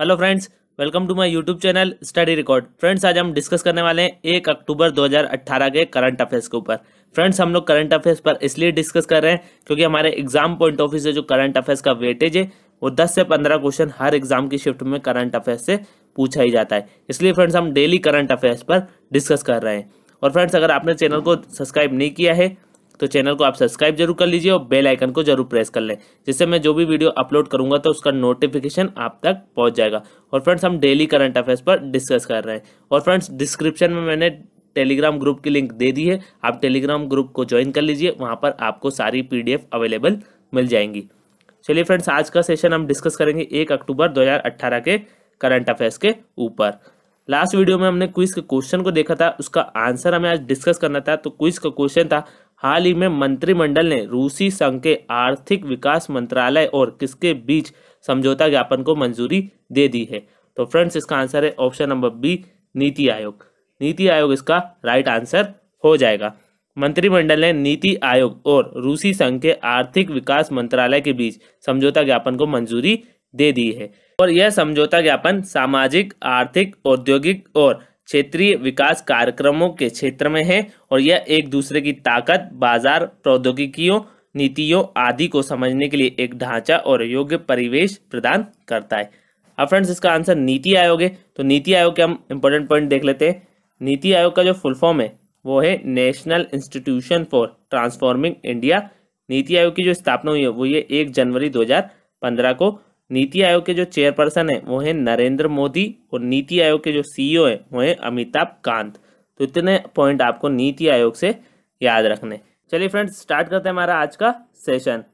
Hello friends, welcome to my YouTube channel study record. Friends, आज हम discuss करने वाले हैं 1 अक्टूबर 2018 के करंट अफेयर्स के ऊपर। फ्रेंड्स, हम लोग करंट अफेयर्स पर इसलिए डिस्कस कर रहे हैं क्योंकि हमारे एग्जाम पॉइंट ऑफ व्यू से जो करंट अफेयर्स का वेटेज है वो 10 से 15 क्वेश्चन हर एग्जाम की शिफ्ट में करंट अफेयर्स से पूछा ही जाता है। इसलिए फ्रेंड्स, हम डेली करंट अफेयर्स पर डिस्कस कर रहे हैं। और फ्रेंड्स, अगर आपने चैनल को सब्सक्राइब नहीं किया है तो चैनल को आप सब्सक्राइब जरूर कर लीजिए और बेल आइकन को जरूर प्रेस कर लें, जिससे मैं जो भी वीडियो अपलोड करूंगा तो उसका नोटिफिकेशन आप तक पहुंच जाएगा। और फ्रेंड्स, हम डेली करंट अफेयर्स पर डिस्कस कर रहे हैं। और फ्रेंड्स, डिस्क्रिप्शन में मैंने टेलीग्राम ग्रुप की लिंक दे दी है, आप टेलीग्राम ग्रुप को ज्वाइन कर लीजिए, वहां पर आपको सारी PDF अवेलेबल मिल जाएंगी। चलिए फ्रेंड्स, आज का सेशन हम डिस्कस करेंगे 1 अक्टूबर 2018 के करंट अफेयर्स के ऊपर। लास्ट वीडियो में हमने क्विज के क्वेश्चन को देखा था, उसका आंसर हमें आज डिस्कस करना था। तो क्विज का क्वेश्चन था, हाल ही में मंत्रिमंडल ने रूसी संघ के आर्थिक विकास मंत्रालय और किसके बीच समझौता ज्ञापन को मंजूरी दे दी है। तो फ्रेंड्स, इसका आंसर है option number B, NITI Aayog. NITI Aayog इसका राइट आंसर हो जाएगा। मंत्रिमंडल ने नीति आयोग और रूसी संघ के आर्थिक विकास मंत्रालय के बीच समझौता ज्ञापन को मंजूरी दे दी है। और यह समझौता ज्ञापन सामाजिक, आर्थिक, औद्योगिक और क्षेत्रीय विकास कार्यक्रमों के क्षेत्र में है और यह एक दूसरे की ताकत, बाजार, प्रौद्योगिकियों, नीतियों आदि को समझने के लिए एक ढांचा और योग्य परिवेश प्रदान करता है। अब फ्रेंड्स, इसका आंसर नीति आयोग है। तो नीति आयोग के हम इंपॉर्टेंट पॉइंट देख लेते हैं। नीति आयोग का जो फुल फॉर्म है वो है national institution for transforming India. NITI Aayog की जो स्थापना हुई है वो ये 1 जनवरी 2015 को। नीति आयोग के जो चेयरपर्सन है वो है नरेंद्र मोदी और नीति आयोग के जो CEO है वो है अमिताभ कांत। तो इतने पॉइंट आपको नीति आयोग से याद रखने। चलिए फ्रेंड्स, स्टार्ट करते हैं हमारा आज का सेशन।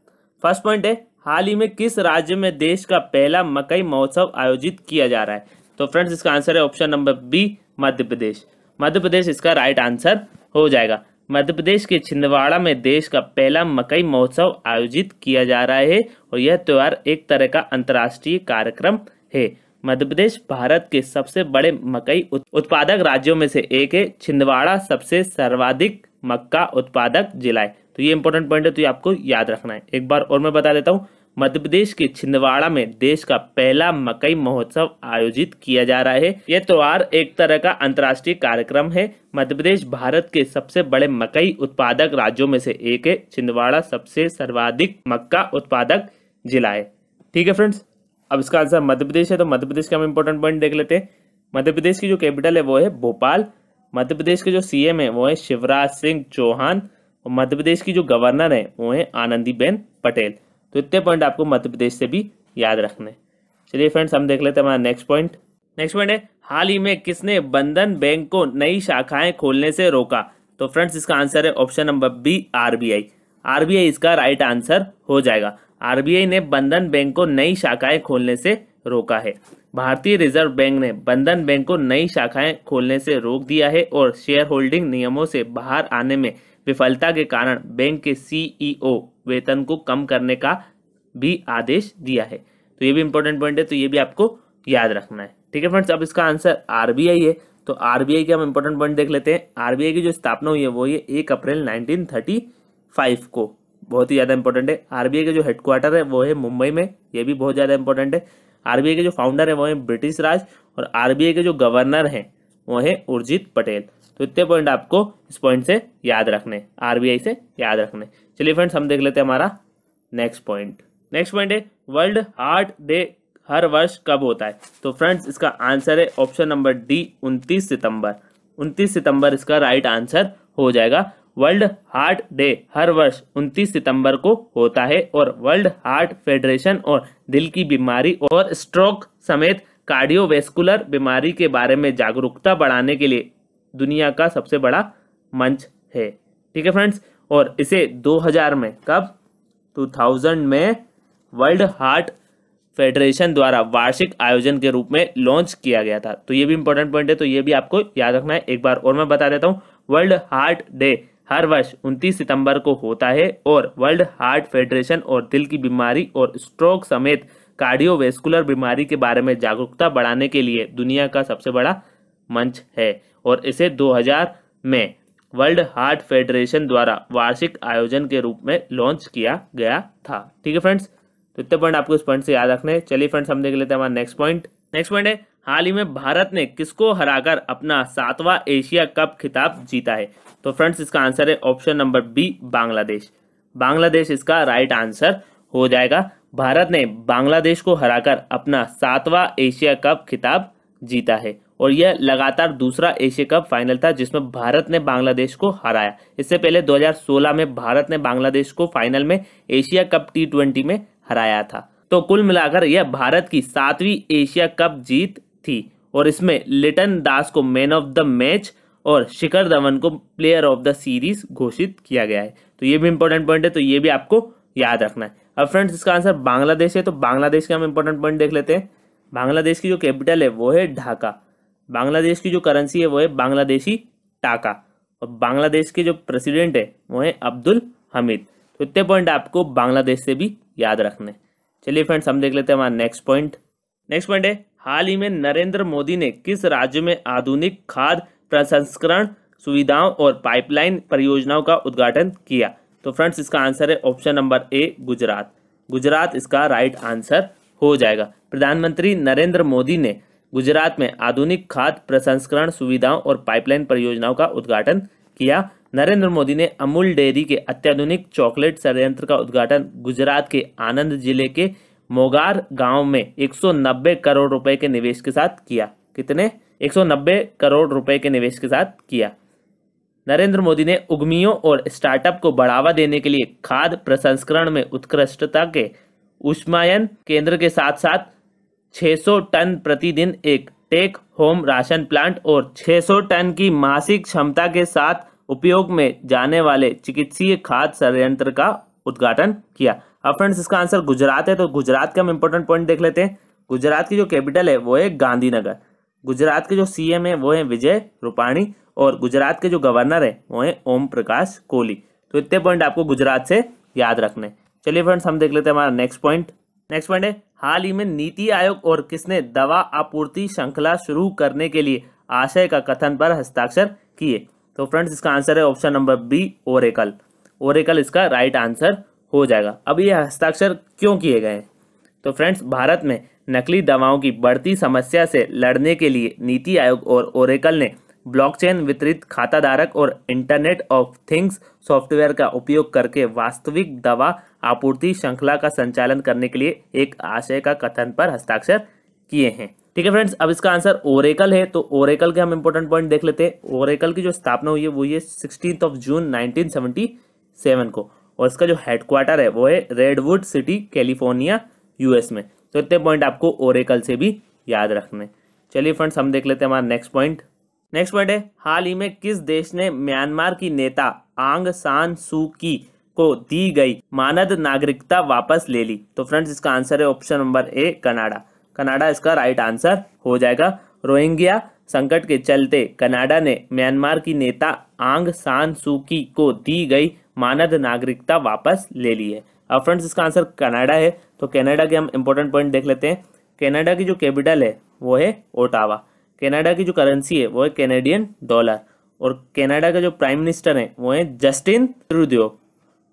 फर्स्ट पॉइंट है, हाल ही में किस राज्य में देश का पहला मकई महोत्सव आयोजित किया जा रहा है। तो फ्रेंड्स, इसका आंसर है option number B, Madhya Pradesh. Madhya Pradesh इसका राइट आंसर हो जाएगा। मध्य प्रदेश के छिंदवाड़ा में देश का पहला मकई महोत्सव आयोजित किया जा रहा है और यह त्योहार एक तरह का अंतर्राष्ट्रीय कार्यक्रम है। मध्य प्रदेश भारत के सबसे बड़े मकई उत्पादक राज्यों में से एक है। छिंदवाड़ा सबसे सर्वाधिक मक्का उत्पादक जिला है। तो ये इंपॉर्टेंट पॉइंट है, तो ये आपको याद रखना है। एक बार और मैं बता देता हूँ, मध्य प्रदेश के छिंदवाड़ा में देश का पहला मकई महोत्सव आयोजित किया जा रहा है। यह त्योहार एक तरह का अंतर्राष्ट्रीय कार्यक्रम है। मध्य प्रदेश भारत के सबसे बड़े मकई उत्पादक राज्यों में से एक है। छिंदवाड़ा सबसे सर्वाधिक मक्का उत्पादक जिला है। ठीक है फ्रेंड्स, अब इसका आंसर मध्य प्रदेश है। तो मध्य प्रदेश के हम इंपॉर्टेंट पॉइंट देख लेते हैं। मध्य प्रदेश की जो कैपिटल है वो है भोपाल। मध्य प्रदेश के जो CM है वो है शिवराज सिंह चौहान और मध्य प्रदेश की जो गवर्नर है वो है आनंदीबेन पटेल। तो इतने पॉइंट आपको मध्य प्रदेश से भी याद रखने। चलिए फ्रेंड्स, हम देख लेते हैं हमारा नेक्स्ट पॉइंट। नेक्स्ट पॉइंट है, हाल ही में किसने बंधन बैंक को नई शाखाएं खोलने से रोका। तो फ्रेंड्स, इसका आंसर है option number B, RBI। RBI इसका राइट आंसर हो जाएगा। RBI ने बंधन बैंक को नई शाखाएं खोलने से रोका है। भारतीय रिजर्व बैंक ने बंधन बैंक को नई शाखाएं खोलने से रोक दिया है और शेयर होल्डिंग नियमों से बाहर आने में विफलता के कारण बैंक के CEO वेतन को कम करने का भी आदेश दिया है। तो ये भी इंपॉर्टेंट पॉइंट है, तो ये भी आपको याद रखना है। ठीक है फ्रेंड्स, अब इसका आंसर RBI है। तो RBI के हम इंपॉर्टेंट पॉइंट देख लेते हैं। RBI की जो स्थापना हुई है वो ये 1 अप्रैल 1935 को। बहुत ही ज्यादा इंपॉर्टेंट है। RBI के जो हेडक्वार्टर है वो है मुंबई में, ये भी बहुत ज्यादा इंपॉर्टेंट है। RBI के जो फाउंडर है वो है ब्रिटिश राज और RBI के जो गवर्नर है वो है उर्जित पटेल। तो इतने पॉइंट आपको इस पॉइंट से याद रखने, RBI से याद रखने। चलिए फ्रेंड्स, हम देख लेते हैं हमारा नेक्स्ट पॉइंट। नेक्स्ट पॉइंट है, वर्ल्ड हार्ट डे हर वर्ष कब होता है। तो फ्रेंड्स, इसका आंसर है ऑप्शन नंबर डी, 29 सितंबर। 29 सितंबर इसका राइट आंसर हो जाएगा। वर्ल्ड हार्ट डे हर वर्ष 29 सितंबर को होता है और वर्ल्ड हार्ट फेडरेशन और दिल की बीमारी और स्ट्रोक समेत कार्डियोवैस्कुलर बीमारी के बारे में जागरूकता बढ़ाने के लिए दुनिया का सबसे बड़ा मंच है। ठीक है फ्रेंड्स, और इसे 2000 में, कब, 2000 में वर्ल्ड हार्ट फेडरेशन द्वारा वार्षिक आयोजन के रूप में लॉन्च किया गया था। तो ये भी इंपॉर्टेंट पॉइंट है, तो ये भी आपको याद रखना है। एक बार और मैं बता देता हूँ, वर्ल्ड हार्ट डे हर वर्ष 29 सितंबर को होता है और वर्ल्ड हार्ट फेडरेशन और दिल की बीमारी और स्ट्रोक समेत कार्डियोवैस्कुलर बीमारी के बारे में जागरूकता बढ़ाने के लिए दुनिया का सबसे बड़ा मंच है और इसे 2000 में वर्ल्ड हार्ट फेडरेशन द्वारा वार्षिक आयोजन के रूप में लॉन्च किया गया था। ठीक है फ्रेंड्स, तो इतने पॉइंट आपको इस पॉइंट से याद रखने हैं। चलिए फ्रेंड्स, हम देख लेते हैं हमारा नेक्स्ट पॉइंट। नेक्स्ट पॉइंट है, हाल ही में भारत ने किसको हराकर अपना 7वां एशिया कप खिताब जीता है? तो फ्रेंड्स इसका आंसर है option number B, Bangladesh. Bangladesh इसका राइट आंसर हो जाएगा। भारत ने बांग्लादेश को हराकर अपना 7वां एशिया कप खिताब जीता है और यह लगातार दूसरा एशिया कप फाइनल था जिसमें भारत ने बांग्लादेश को हराया। इससे पहले 2016 में भारत ने बांग्लादेश को फाइनल में एशिया कप T20 में हराया था। तो कुल मिलाकर यह भारत की 7वीं एशिया कप जीत थी और इसमें लिटन दास को मैन ऑफ द मैच और शिखर धवन को प्लेयर ऑफ द सीरीज घोषित किया गया है। तो ये भी इंपॉर्टेंट पॉइंट है, तो ये भी आपको याद रखना है। अब फ्रेंड्स इसका आंसर बांग्लादेश है, तो बांग्लादेश के हम इंपॉर्टेंट पॉइंट देख लेते हैं। बांग्लादेश की जो कैपिटल है वो है ढाका, बांग्लादेश की जो करेंसी है वो है बांग्लादेशी टाका और बांग्लादेश के जो प्रेसिडेंट है वो है अब्दुल हमीद। तो इतने पॉइंट आपको बांग्लादेश से भी याद रखने। चलिए फ्रेंड्स हम देख लेते हैं हमारा नेक्स्ट पॉइंट। नेक्स्ट पॉइंट है, हाल ही में नरेंद्र मोदी ने किस राज्य में आधुनिक खाद्य प्रसंस्करण सुविधाओं और पाइपलाइन परियोजनाओं का उद्घाटन किया? तो फ्रेंड्स इसका आंसर है option number A, Gujarat. Gujarat इसका राइट आंसर हो जाएगा। प्रधानमंत्री नरेंद्र मोदी ने गुजरात में आधुनिक खाद्य प्रसंस्करण सुविधाओं और पाइपलाइन परियोजनाओं का उद्घाटन किया। नरेंद्र मोदी ने अमूल डेयरी के अत्याधुनिक चॉकलेट संयंत्र का उद्घाटन गुजरात के आनंद जिले के मोगार गांव में 190 करोड़ रुपए के निवेश के साथ किया। कितने? 190 करोड़ रुपए के निवेश के साथ किया। नरेंद्र मोदी ने उद्यमियों और स्टार्टअप को बढ़ावा देने के लिए खाद्य प्रसंस्करण में उत्कृष्टता के ऊष्मायन केंद्र के साथ साथ 600 टन प्रतिदिन एक टेक होम राशन प्लांट और 600 टन की मासिक क्षमता के साथ उपयोग में जाने वाले चिकित्सीय खाद्य संयंत्र का उद्घाटन किया। अब फ्रेंड्स इसका आंसर गुजरात है, तो गुजरात का हम इंपॉर्टेंट पॉइंट देख लेते हैं। गुजरात की जो कैपिटल है वो है गांधीनगर, गुजरात के जो सीएम है वो है विजय रूपाणी और गुजरात के जो गवर्नर है वो है ओम प्रकाश कोहली। तो इतने पॉइंट आपको गुजरात से याद रखने। चलिए फ्रेंड्स हम देख लेते हैं हमारा नेक्स्ट पॉइंट। नेक्स्ट पॉइंट है, हाल ही में नीति आयोग और किसने दवा आपूर्ति श्रृंखला शुरू करने के लिए आशय का कथन पर हस्ताक्षर किए? तो फ्रेंड्स इसका आंसर है option number B, Oracle. Oracle इसका राइट आंसर हो जाएगा। अब ये हस्ताक्षर क्यों किए गए हैं? तो फ्रेंड्स भारत में नकली दवाओं की बढ़ती समस्या से लड़ने के लिए नीति आयोग और ओरेकल ने ब्लॉकचेन वितरित खाताधारक और इंटरनेट ऑफ थिंग्स सॉफ्टवेयर का उपयोग करके वास्तविक दवा आपूर्ति श्रृंखला का संचालन करने के लिए एक आशय का कथन पर हस्ताक्षर किए हैं। ठीक है फ्रेंड्स, अब इसका आंसर ओरेकल है, तो ओरेकल के हम इंपॉर्टेंट पॉइंट देख लेते हैं। ओरेकल की जो स्थापना हुई है वो ये 16 जून 1977 को और इसका जो हेडक्वार्टर है वो है रेडवुड सिटी, कैलिफोर्निया, यूएस में। तो इतने पॉइंट आपको ओरेकल से भी याद रखने। चलिए फ्रेंड्स हम देख लेते हैं हमारा नेक्स्ट पॉइंट। नेक्स्ट पॉइंट है, हाल ही में किस देश ने म्यांमार की नेता आंग सान सू की को दी गई मानद नागरिकता वापस ले ली? तो फ्रेंड्स इसका आंसर है option number A, Canada. Canada इसका राइट आंसर हो जाएगा। रोहिंग्या संकट के चलते कनाडा ने म्यांमार की नेता आंग सान सू की को दी गई मानद नागरिकता वापस ले ली है। अब फ्रेंड्स इसका आंसर कनाडा है, तो कनाडा के हम इंपॉर्टेंट पॉइंट देख लेते हैं। कनाडा की जो कैपिटल है वो है ओटावा, कनाडा की जो करेंसी है वो है कैनेडियन डॉलर और कनाडा का जो प्राइम मिनिस्टर है वो है जस्टिन ट्रूडेau।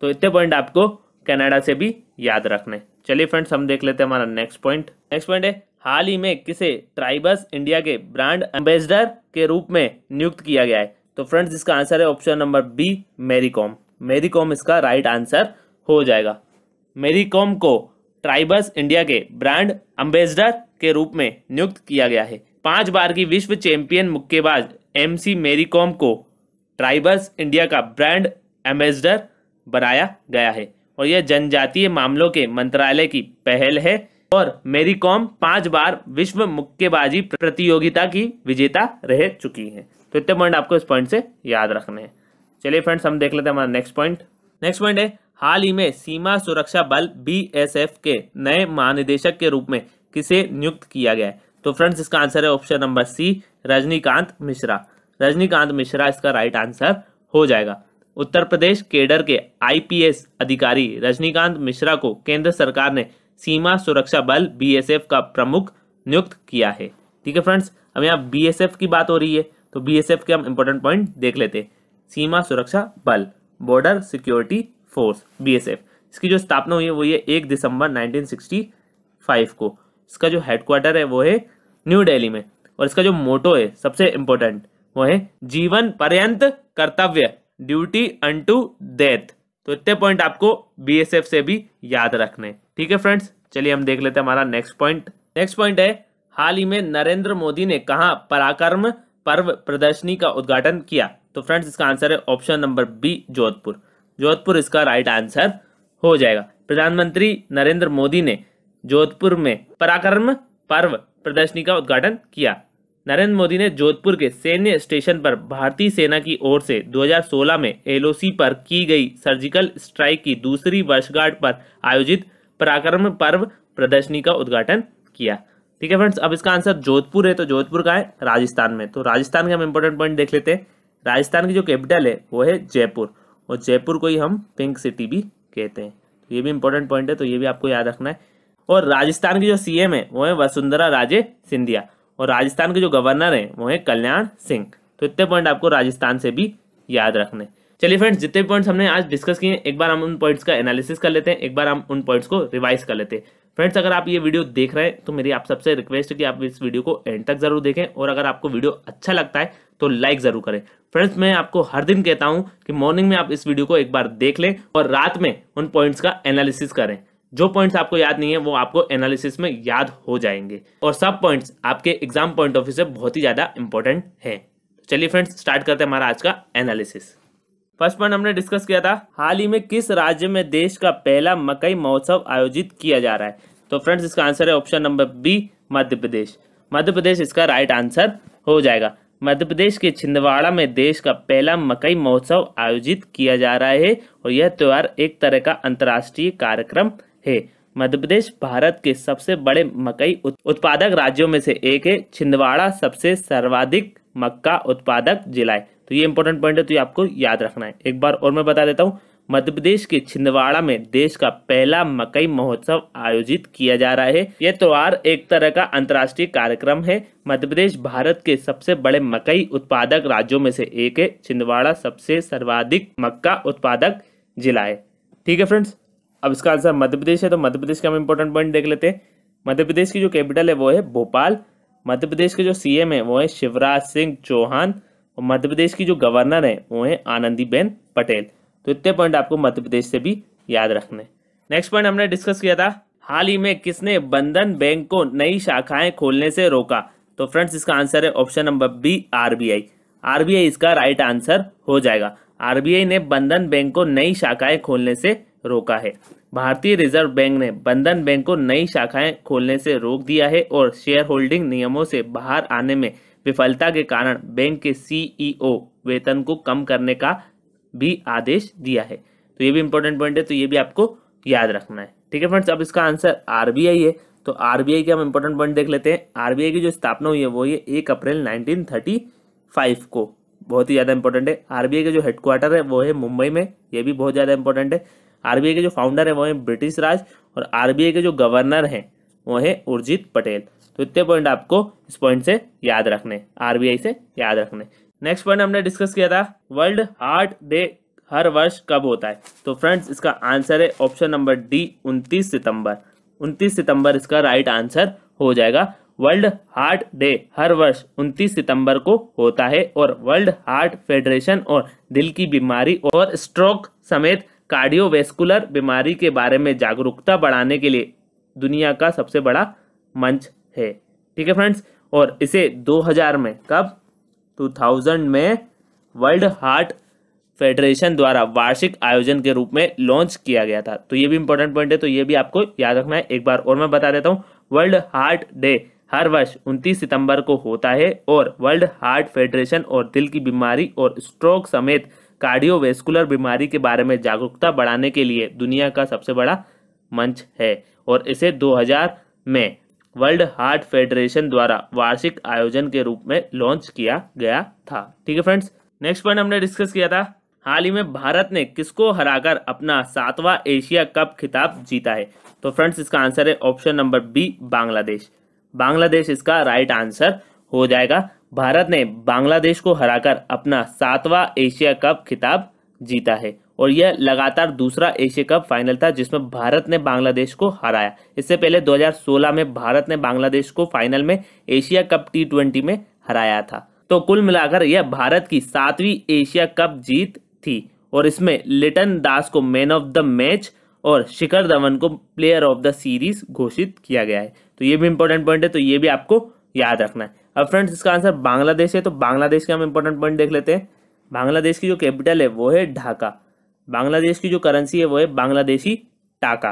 तो इतने पॉइंट आपको कनाडा से भी याद रखने। चलिए फ्रेंड्स हम देख लेते हैं हमारा नेक्स्ट पॉइंट। नेक्स्ट पॉइंट है, हाल ही में किसे ट्राइबस इंडिया के ब्रांड एम्बेसडर के रूप में नियुक्त किया गया है? तो फ्रेंड्स इसका आंसर है option number B, Mary Kom. Mary Kom इसका राइट आंसर हो जाएगा। मैरी कॉम को ट्राइबस इंडिया के ब्रांड एम्बेसडर के रूप में नियुक्त किया गया है। 5 बार की विश्व चैंपियन मुक्केबाज MC मैरी कॉम को ट्राइबस इंडिया का ब्रांड एम्बेसडर बनाया गया है और यह जनजातीय मामलों के मंत्रालय की पहल है और मैरी कॉम 5 बार विश्व मुक्केबाजी प्रतियोगिता की विजेता रह चुकी है। तो इतने पॉइंट आपको इस पॉइंट से याद रखने हैं। चलिए फ्रेंड्स हम देख लेते हैं हमारा नेक्स्ट पॉइंट। नेक्स्ट पॉइंट है, हाल ही में सीमा सुरक्षा बल BSF के नए महानिदेशक के रूप में किसे नियुक्त किया गया है? तो फ्रेंड्स इसका आंसर है option number C, Rajnikant Mishra. Rajnikant Mishra इसका राइट आंसर हो जाएगा। उत्तर प्रदेश केडर के IPS अधिकारी रजनीकांत मिश्रा को केंद्र सरकार ने सीमा सुरक्षा बल BSF का प्रमुख नियुक्त किया है। ठीक है फ्रेंड्स, अब यहाँ BSF की बात हो रही है तो BSF के हम इंपॉर्टेंट पॉइंट देख लेते हैं। सीमा सुरक्षा बल, बॉर्डर सिक्योरिटी फोर्स, BSF, इसकी जो स्थापना हुई है वो ये 1 दिसंबर 1965 को। इसका जो हेडक्वार्टर है वो है न्यू दिल्ली में। और इसका जो मोटो है सबसे इम्पोर्टेंट वो है जीवन पर्यंत कर्तव्य, ड्यूटी अनटू डेथ। तो इतने पॉइंट आपको बीएसएफ से भी याद रखने। ठीक है फ्रेंड्स, चलिए हम देख लेते हैं हमारा नेक्स्ट पॉइंट। नेक्स्ट पॉइंट है हाल ही में नरेंद्र मोदी ने कहाँ पराक्रम पर्व प्रदर्शनी का उद्घाटन किया। तो फ्रेंड्स इसका आंसर है option number B, Jodhpur. Jodhpur इसका राइट आंसर हो जाएगा। प्रधानमंत्री नरेंद्र मोदी ने जोधपुर में पराक्रम पर्व प्रदर्शनी का उद्घाटन किया। नरेंद्र मोदी ने जोधपुर के सैन्य स्टेशन पर भारतीय सेना की ओर से 2016 में एलओसी पर की गई सर्जिकल स्ट्राइक की दूसरी वर्षगांठ पर आयोजित पराक्रम पर्व प्रदर्शनी का उद्घाटन किया। ठीक है फ्रेंड्स, अब इसका आंसर जोधपुर है। तो जोधपुर का है राजस्थान में। तो राजस्थान के हम इंपॉर्टेंट पॉइंट देख लेते हैं। राजस्थान की जो कैपिटल है वो है जयपुर, और जयपुर को ही हम पिंक सिटी भी कहते हैं। ये भी इंपॉर्टेंट पॉइंट है, तो ये भी आपको याद रखना है। और राजस्थान की जो सीएम है वो है वसुंधरा राजे सिंधिया, और राजस्थान के जो गवर्नर हैं वो है कल्याण सिंह। तो इतने पॉइंट आपको राजस्थान से भी याद रखने। चलिए फ्रेंड्स, जितने पॉइंट्स हमने आज डिस्कस किए एक बार हम उन पॉइंट्स का एनालिसिस कर लेते हैं, एक बार हम उन पॉइंट्स को रिवाइज कर लेते हैं। फ्रेंड्स, अगर आप ये वीडियो देख रहे हैं तो मेरी आप सबसे रिक्वेस्ट है कि आप इस वीडियो को एंड तक जरूर देखें, और अगर आपको वीडियो अच्छा लगता है तो लाइक जरूर करें। फ्रेंड्स, मैं आपको हर दिन कहता हूं कि मॉर्निंग में आप इस वीडियो को एक बार देख लें और रात में उन पॉइंट्स का एनालिसिस करें। जो पॉइंट्स आपको याद नहीं है वो आपको एनालिसिस में याद हो जाएंगे, और सब पॉइंट्स आपके एग्जाम पॉइंट ऑफ व्यू से बहुत ही ज्यादा इंपॉर्टेंट है। चलिए फ्रेंड्स, स्टार्ट करते हैं हमारा आज का एनालिसिस। फर्स्ट पॉइंट हमने डिस्कस किया था, हाल ही में किस राज्य में देश का पहला मकई महोत्सव आयोजित किया जा रहा है। तो फ्रेंड्स इसका आंसर है option number B, Madhya Pradesh. Madhya Pradesh इसका राइट आंसर हो जाएगा। मध्य प्रदेश के छिंदवाड़ा में देश का पहला मकई महोत्सव आयोजित किया जा रहा है, और यह त्योहार एक तरह का अंतर्राष्ट्रीय कार्यक्रम है। मध्य प्रदेश भारत के सबसे बड़े मकई उत्पादक राज्यों में से एक है। छिंदवाड़ा सबसे सर्वाधिक मक्का उत्पादक जिला है। तो ये इंपॉर्टेंट पॉइंट है, तो ये आपको याद रखना है। एक बार और मैं बता देता हूँ, मध्य प्रदेश के छिंदवाड़ा में देश का पहला मकई महोत्सव आयोजित किया जा रहा है। यह त्योहार एक तरह का अंतर्राष्ट्रीय कार्यक्रम है। मध्य प्रदेश भारत के सबसे बड़े मकई उत्पादक राज्यों में से एक है। छिंदवाड़ा सबसे सर्वाधिक मक्का उत्पादक जिला है। ठीक है फ्रेंड्स, अब इसका आंसर मध्य प्रदेश है। तो मध्य प्रदेश का हम इंपॉर्टेंट पॉइंट देख लेते हैं। मध्य प्रदेश की जो कैपिटल है वो है भोपाल। मध्य प्रदेश के जो सीएम है वो है शिवराज सिंह चौहान, और मध्य प्रदेश की जो गवर्नर है वो है आनंदीबेन पटेल। तो इतने पॉइंट आपको मध्य प्रदेश से भी याद रखने। नेक्स्ट पॉइंट हमने डिस्कस किया था, हाल ही में किसने बंधन बैंक को नई शाखाएं खोलने से रोका। तो फ्रेंड्स इसका आंसर है option number B, RBI. RBI इसका राइट आंसर हो जाएगा। आरबीआई ने बंधन बैंक को नई शाखाएं खोलने से रोका है। भारतीय रिजर्व बैंक ने बंधन बैंक को नई शाखाएं खोलने से रोक दिया है, और शेयर होल्डिंग नियमों से बाहर आने में विफलता के कारण बैंक के सीईओ वेतन को कम करने का भी आदेश दिया है। तो ये भी इंपॉर्टेंट पॉइंट है, तो ये भी आपको याद रखना है। ठीक है फ्रेंड्स, अब इसका आंसर आरबीआई है। तो आरबीआई के हम इंपॉर्टेंट पॉइंट देख लेते हैं। आरबीआई की जो स्थापना हुई है वो ये 1 अप्रैल 1935 को, बहुत ही ज्यादा इंपॉर्टेंट है। आरबीआई का जो हेडक्वार्टर है वो है मुंबई में, ये भी बहुत ज्यादा इंपॉर्टेंट है। आरबीआई के जो फाउंडर है वो है ब्रिटिश राज, और आरबीआई के जो गवर्नर हैं वो है उर्जित पटेल। तो इतने पॉइंट आपको इस पॉइंट से याद रखने, आरबीआई से याद रखने। नेक्स्ट पॉइंट हमने डिस्कस किया था, वर्ल्ड हार्ट डे हर वर्ष कब होता है। तो फ्रेंड्स इसका आंसर है ऑप्शन नंबर डी, 29 सितंबर। 29 सितंबर इसका राइट आंसर हो जाएगा। वर्ल्ड हार्ट डे हर वर्ष 29 सितंबर को होता है, और वर्ल्ड हार्ट फेडरेशन और दिल की बीमारी और स्ट्रोक समेत कार्डियोवैस्कुलर बीमारी के बारे में जागरूकता बढ़ाने के लिए दुनिया का सबसे बड़ा मंच है। ठीक है फ्रेंड्स, और इसे 2000 में, कब, 2000 में वर्ल्ड हार्ट फेडरेशन द्वारा वार्षिक आयोजन के रूप में लॉन्च किया गया था। तो ये भी इंपॉर्टेंट पॉइंट है, तो ये भी आपको याद रखना है। एक बार और मैं बता देता हूँ, वर्ल्ड हार्ट डे हर वर्ष 29 सितंबर को होता है, और वर्ल्ड हार्ट फेडरेशन और दिल की बीमारी और स्ट्रोक समेत कार्डियोवैस्कुलर बीमारी के बारे में जागरूकता बढ़ाने के लिए दुनिया का सबसे बड़ा मंच है, और इसे 2000 में वर्ल्ड हार्ट फेडरेशन द्वारा वार्षिक आयोजन के रूप में लॉन्च किया गया था। ठीक है फ्रेंड्स, नेक्स्ट पॉइंट हमने डिस्कस किया था, हाल ही में भारत ने किसको हराकर अपना 7वां एशिया कप खिताब जीता है। तो फ्रेंड्स इसका आंसर है option number B, Bangladesh. Bangladesh इसका राइट आंसर हो जाएगा। भारत ने बांग्लादेश को हराकर अपना 7वां एशिया कप खिताब जीता है, और यह लगातार दूसरा एशिया कप फाइनल था जिसमें भारत ने बांग्लादेश को हराया। इससे पहले 2016 में भारत ने बांग्लादेश को फाइनल में एशिया कप T20 में हराया था। तो कुल मिलाकर यह भारत की 7वीं एशिया कप जीत थी और इसमें लिटन दास को मैन ऑफ द मैच और शिखर धवन को प्लेयर ऑफ द सीरीज घोषित किया गया है। तो ये भी इंपॉर्टेंट पॉइंट है, तो ये भी आपको याद रखना है। अब फ्रेंड्स इसका आंसर बांग्लादेश है, तो बांग्लादेश के हम इंपॉर्टेंट पॉइंट देख लेते हैं। बांग्लादेश की जो कैपिटल है वो है ढाका, बांग्लादेश की जो करेंसी है वो है बांग्लादेशी टाका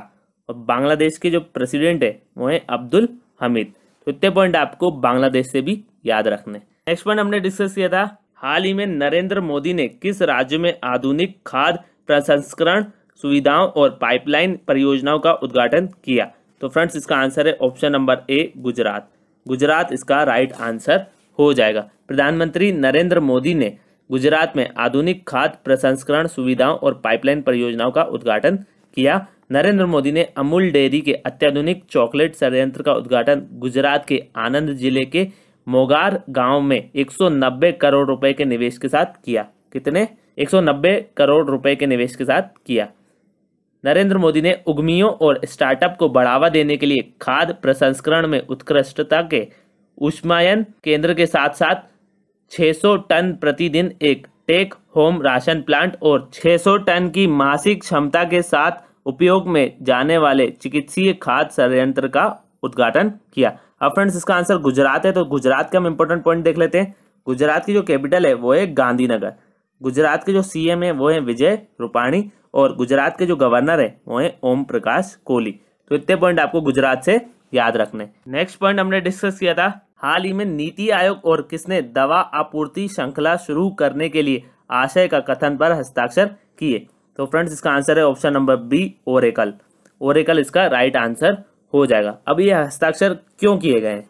और बांग्लादेश के जो प्रेसिडेंट है वो है अब्दुल हमीद। तो इतने पॉइंट आपको बांग्लादेश से भी याद रखने। नेक्स्ट पॉइंट हमने डिस्कस किया था, हाल ही में नरेंद्र मोदी ने किस राज्य में आधुनिक खाद्य प्रसंस्करण सुविधाओं और पाइपलाइन परियोजनाओं का उद्घाटन किया? तो फ्रेंड्स इसका आंसर है option number A Gujarat. Gujarat इसका राइट आंसर हो जाएगा। प्रधानमंत्री नरेंद्र मोदी ने गुजरात में आधुनिक खाद्य प्रसंस्करण सुविधाओं और पाइपलाइन परियोजनाओं का उद्घाटन किया। नरेंद्र मोदी ने अमूल डेयरी के अत्याधुनिक चॉकलेट संयंत्र का उद्घाटन गुजरात के आनंद जिले के मोगार गांव में 190 करोड़ रुपए के निवेश के साथ किया। कितने? 190 करोड़ रुपए के निवेश के साथ किया। नरेंद्र मोदी ने उद्यमियों और स्टार्टअप को बढ़ावा देने के लिए खाद्य प्रसंस्करण में उत्कृष्टता के ऊष्मायन केंद्र के साथ साथ 600 टन प्रतिदिन एक टेक होम राशन प्लांट और 600 टन की मासिक क्षमता के साथ उपयोग में जाने वाले चिकित्सीय खाद्य संयंत्र का उद्घाटन किया। अब फ्रेंड्स इसका आंसर गुजरात है, तो गुजरात के हम इंपॉर्टेंट पॉइंट देख लेते हैं। गुजरात की जो कैपिटल है वो है गांधीनगर, गुजरात के जो सीएम है वो है विजय रूपाणी और गुजरात के जो गवर्नर है वो है ओम प्रकाश कोहली। तो इतने पॉइंट आपको गुजरात से याद रखने। नेक्स्ट पॉइंट हमने डिस्कस किया था, हाल ही में नीति आयोग और किसने दवा आपूर्ति श्रृंखला शुरू करने के लिए आशय का कथन पर हस्ताक्षर किए? तो फ्रेंड्स इसका आंसर है option number B Oracle. Oracle इसका राइट आंसर हो जाएगा। अब ये हस्ताक्षर क्यों किए गए हैं?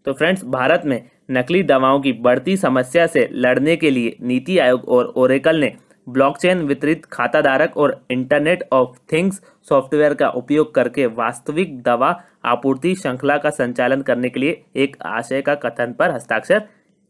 तो फ्रेंड्स भारत में नकली दवाओं की बढ़ती समस्या से लड़ने के लिए नीति आयोग और ओरेकल ने ब्लॉकचेन वितरित खाताधारक और इंटरनेट ऑफ थिंग्स सॉफ्टवेयर का उपयोग करके वास्तविक दवा आपूर्ति श्रृंखला का संचालन करने के लिए एक आशय का कथन पर हस्ताक्षर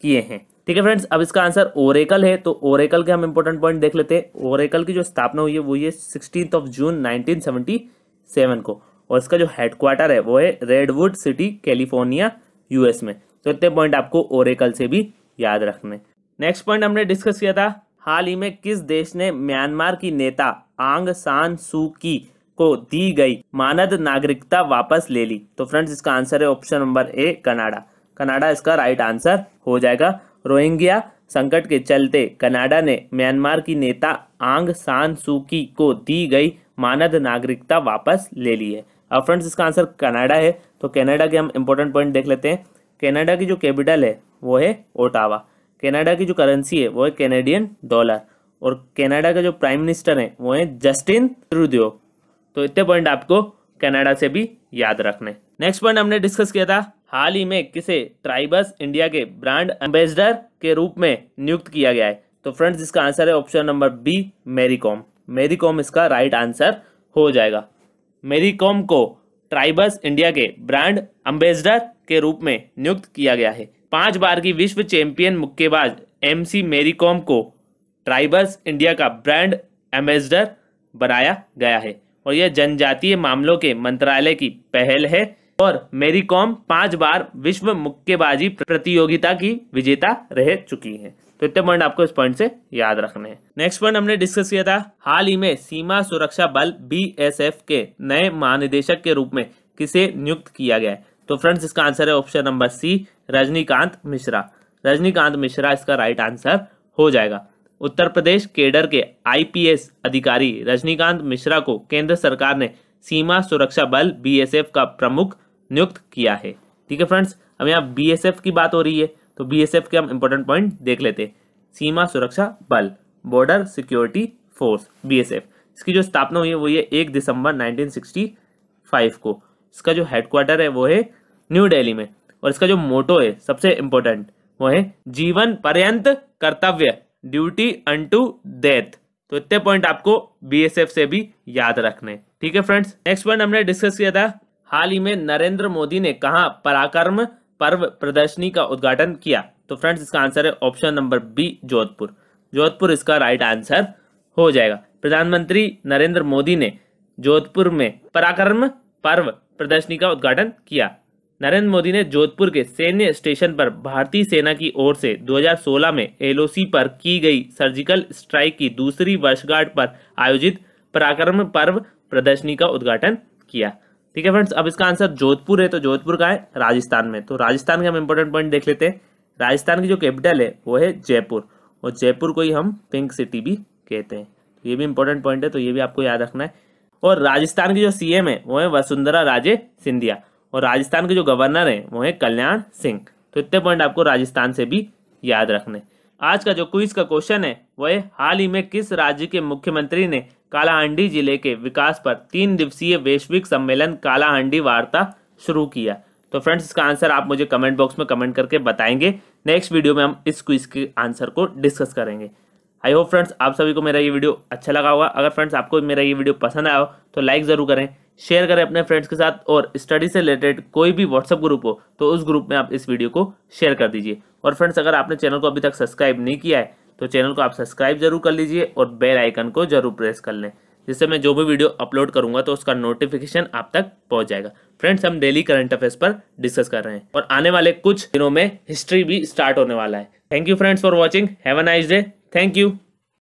किए हैं। ठीक है फ्रेंड्स, अब इसका आंसर ओरेकल है, तो ओरेकल के हम इंपॉर्टेंट पॉइंट देख लेते हैं। ओरेकल की जो स्थापना हुई है वो ये 16 जून 1977 को और इसका जो हेडक्वार्टर है वो है रेडवुड सिटी कैलिफोर्निया यूएस में। तो इतने पॉइंट आपको ओरेकल से भी याद रखने। नेक्स्ट पॉइंट हमने डिस्कस किया था, हाल ही में किस देश ने म्यांमार की नेता आंग सान सू की को दी गई मानद नागरिकता वापस ले ली? तो फ्रेंड्स इसका आंसर है option number A Canada. Canada इसका राइट आंसर हो जाएगा। रोहिंग्या संकट के चलते कनाडा ने म्यांमार की नेता आंग सान सू की को दी गई मानद नागरिकता वापस ले ली है। अब फ्रेंड्स इसका आंसर कनाडा है, तो कनाडा के हम इंपॉर्टेंट पॉइंट देख लेते हैं। कनाडा की जो कैपिटल है वो है ओटावा, कनाडा की जो करेंसी है वो है कैनेडियन डॉलर और कनाडा का जो प्राइम मिनिस्टर है वो है जस्टिन ट्रूडेau। तो इतने पॉइंट आपको कनाडा से भी याद रखने। नेक्स्ट पॉइंट हमने डिस्कस किया था, हाल ही में किसे ट्राइबस इंडिया के ब्रांड एम्बेसडर के रूप में नियुक्त किया गया है? तो फ्रेंड्स इसका आंसर है option number B Mary Kom. Mary Kom इसका राइट आंसर हो जाएगा। मैरी कॉम को ट्राइबस इंडिया के ब्रांड एम्बेसडर के रूप में नियुक्त किया गया है। 5 बार की विश्व चैंपियन मुक्केबाज MC मैरी कॉम को ट्राइबस इंडिया का ब्रांड एम्बेसडर बनाया गया है और यह जनजातीय मामलों के मंत्रालय की पहल है और मैरी कॉम 5 बार विश्व मुक्केबाजी प्रतियोगिता की विजेता रह चुकी हैं। तो इतने पॉइंट आपको इस पॉइंट से याद रखने हैं। नेक्स्ट पॉइंट हमने डिस्कस किया था, हाल ही में सीमा सुरक्षा बल BSF के नए महानिदेशक के रूप में किसे नियुक्त किया गया है? तो फ्रेंड्स इसका आंसर है option number C Rajnikant Mishra. Rajnikant Mishra इसका राइट आंसर हो जाएगा। उत्तर प्रदेश केडर के IPS अधिकारी रजनीकांत मिश्रा को केंद्र सरकार ने सीमा सुरक्षा बल BSF का प्रमुख नियुक्त किया है। ठीक है फ्रेंड्स, अब यहाँ BSF की बात हो रही है तो BSF के हम इंपॉर्टेंट पॉइंट देख लेते हैं। सीमा सुरक्षा बल, बॉर्डर सिक्योरिटी फोर्स, BSF, इसकी जो स्थापना हुई है वो ये 1 दिसंबर 1965 को। इसका जो हेडक्वार्टर है वो है न्यू दिल्ली में और इसका जो मोटो है सबसे इंपॉर्टेंट वो है जीवन पर्यंत कर्तव्य, ड्यूटी अनटू डेथ। तो इतने पॉइंट आपको BSF से भी याद रखने। ठीक है फ्रेंड्स, नेक्स्ट पॉइंट हमने डिस्कस किया था, हाल ही में नरेंद्र मोदी ने कहां पराक्रम पर्व प्रदर्शनी का उद्घाटन किया? तो फ्रेंड्स इसका आंसर है option number B Jodhpur. Jodhpur इसका राइट आंसर हो जाएगा। प्रधानमंत्री नरेंद्र मोदी ने जोधपुर में पराक्रम पर्व प्रदर्शनी का उद्घाटन किया। नरेंद्र मोदी ने जोधपुर के सैन्य स्टेशन पर भारतीय सेना की ओर से 2016 में एलओसी पर की गई सर्जिकल स्ट्राइक की दूसरी वर्षगांठ पर आयोजित पराक्रम पर्व प्रदर्शनी का उद्घाटन किया। ठीक है फ्रेंड्स, अब इसका आंसर जोधपुर है, तो जोधपुर का है राजस्थान में। तो राजस्थान के हम इंपॉर्टेंट पॉइंट देख लेते हैं। राजस्थान की जो कैपिटल है वो है जयपुर, और जयपुर को ही हम पिंक सिटी भी कहते हैं। ये भी इंपॉर्टेंट पॉइंट है, तो ये भी आपको याद रखना है। और राजस्थान की जो सीएम है वो है वसुंधरा राजे सिंधिया, और राजस्थान के जो गवर्नर हैं वो है कल्याण सिंह। तो इतने पॉइंट आपको राजस्थान से भी याद रखने। आज का जो क्विज का क्वेश्चन है वो है, हाल ही में किस राज्य के मुख्यमंत्री ने कालाहांडी जिले के विकास पर 3 दिवसीय वैश्विक सम्मेलन कालाहांडी वार्ता शुरू किया? तो फ्रेंड्स, इसका आंसर आप मुझे कमेंट बॉक्स में कमेंट करके बताएंगे। नेक्स्ट वीडियो में हम इस क्विज के आंसर को डिस्कस करेंगे। आई होप फ्रेंड्स आप सभी को मेरा ये वीडियो अच्छा लगा होगा। अगर फ्रेंड्स आपको मेरा ये वीडियो पसंद आया हो तो लाइक ज़रूर करें, शेयर करें अपने फ्रेंड्स के साथ, और स्टडी से रिलेटेड कोई भी व्हाट्सअप ग्रुप हो तो उस ग्रुप में आप इस वीडियो को शेयर कर दीजिए। और फ्रेंड्स, अगर आपने चैनल को अभी तक सब्सक्राइब नहीं किया है तो चैनल को आप सब्सक्राइब जरूर कर लीजिए और बेल आइकन को जरूर प्रेस कर लें, जिससे मैं जो भी वीडियो अपलोड करूंगा तो उसका नोटिफिकेशन आप तक पहुंच जाएगा। फ्रेंड्स, हम डेली करंट अफेयर्स पर डिस्कस कर रहे हैं और आने वाले कुछ दिनों में हिस्ट्री भी स्टार्ट होने वाला है। Thank you friends for watching. Have a nice day. Thank you.